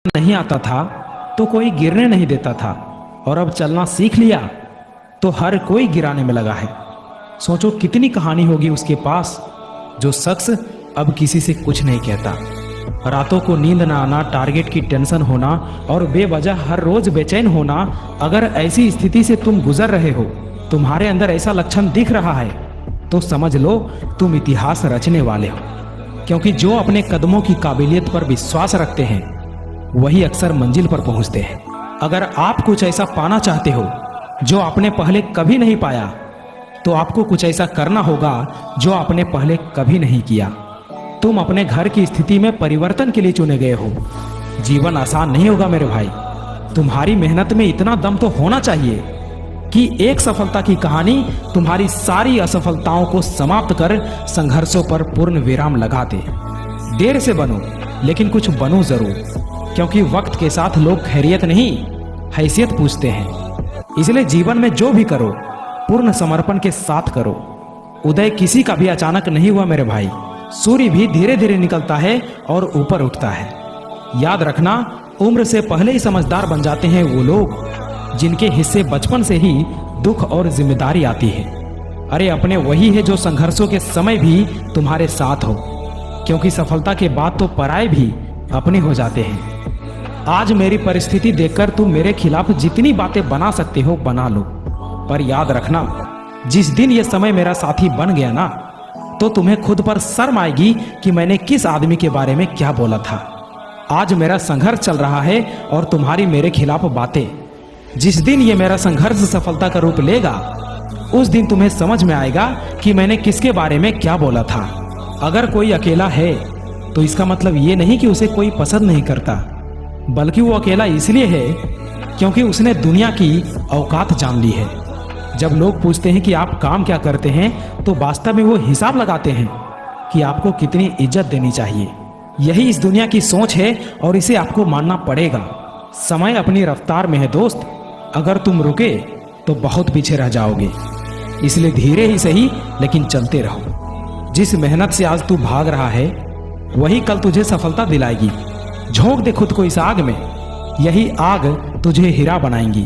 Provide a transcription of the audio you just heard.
नहीं आता था तो कोई गिरने नहीं देता था, और अब चलना सीख लिया तो हर कोई गिराने में लगा है। सोचो कितनी कहानी होगी उसके पास, जो शख्स अब किसी से कुछ नहीं कहता। रातों को नींद ना आना, टारगेट की टेंशन होना और बेवजह हर रोज बेचैन होना। अगर ऐसी स्थिति से तुम गुजर रहे हो, तुम्हारे अंदर ऐसा लक्षण दिख रहा है, तो समझ लो तुम इतिहास रचने वाले हो। क्योंकि जो अपने कदमों की काबिलियत पर विश्वास रखते हैं वही अक्सर मंजिल पर पहुंचते हैं। अगर आप कुछ ऐसा पाना चाहते हो जो आपने पहले कभी नहीं पाया, तो आपको कुछ ऐसा करना होगा जो आपने पहले कभी नहीं किया। तुम अपने घर की स्थिति में परिवर्तन के लिए चुने गए हो। जीवन आसान नहीं होगा मेरे भाई। तुम्हारी मेहनत में इतना दम तो होना चाहिए कि एक सफलता की कहानी तुम्हारी सारी असफलताओं को समाप्त कर संघर्षों पर पूर्ण विराम लगा दे। देर से बनो, लेकिन कुछ बनो जरूर, क्योंकि वक्त के साथ लोग खैरियत नहीं, हैसियत पूछते हैं। इसलिए जीवन में जो भी करो पूर्ण समर्पण के साथ करो। उदय किसी का भी अचानक नहीं हुआ मेरे भाई। सूर्य भी धीरे धीरे निकलता है और ऊपर उठता है। याद रखना, उम्र से पहले ही समझदार बन जाते हैं वो लोग जिनके हिस्से बचपन से ही दुख और जिम्मेदारी आती है। अरे अपने वही है जो संघर्षों के समय भी तुम्हारे साथ हो, क्योंकि सफलता के बाद तो पराये भी अपने हो जाते हैं। आज मेरी परिस्थिति देखकर तुम मेरे खिलाफ जितनी बातें बना सकते हो बना लो, पर याद रखना, जिस दिन ये समय मेरा साथी बन गया ना, तो तुम्हें खुद पर शर्म आएगी कि मैंने किस आदमी के बारे में क्या बोला था। आज मेरा संघर्ष चल रहा है और तुम्हारी मेरे खिलाफ बातें। जिस दिन ये मेरा संघर्ष सफलता का रूप लेगा, उस दिन तुम्हें समझ में आएगा कि मैंने किसके बारे में क्या बोला था। अगर कोई अकेला है तो इसका मतलब ये नहीं कि उसे कोई पसंद नहीं करता, बल्कि वो अकेला इसलिए है क्योंकि उसने दुनिया की औकात जान ली है। जब लोग पूछते हैं कि आप काम क्या करते हैं, तो वास्तव में वो हिसाब लगाते हैं कि आपको कितनी इज्जत देनी चाहिए। यही इस दुनिया की सोच है और इसे आपको मानना पड़ेगा। समय अपनी रफ्तार में है दोस्त, अगर तुम रुके तो बहुत पीछे रह जाओगे। इसलिए धीरे ही सही लेकिन चलते रहो। जिस मेहनत से आज तू भाग रहा है वही कल तुझे सफलता दिलाएगी। झोंक दे खुद को इस आग में, यही आग तुझे हीरा बनाएंगी।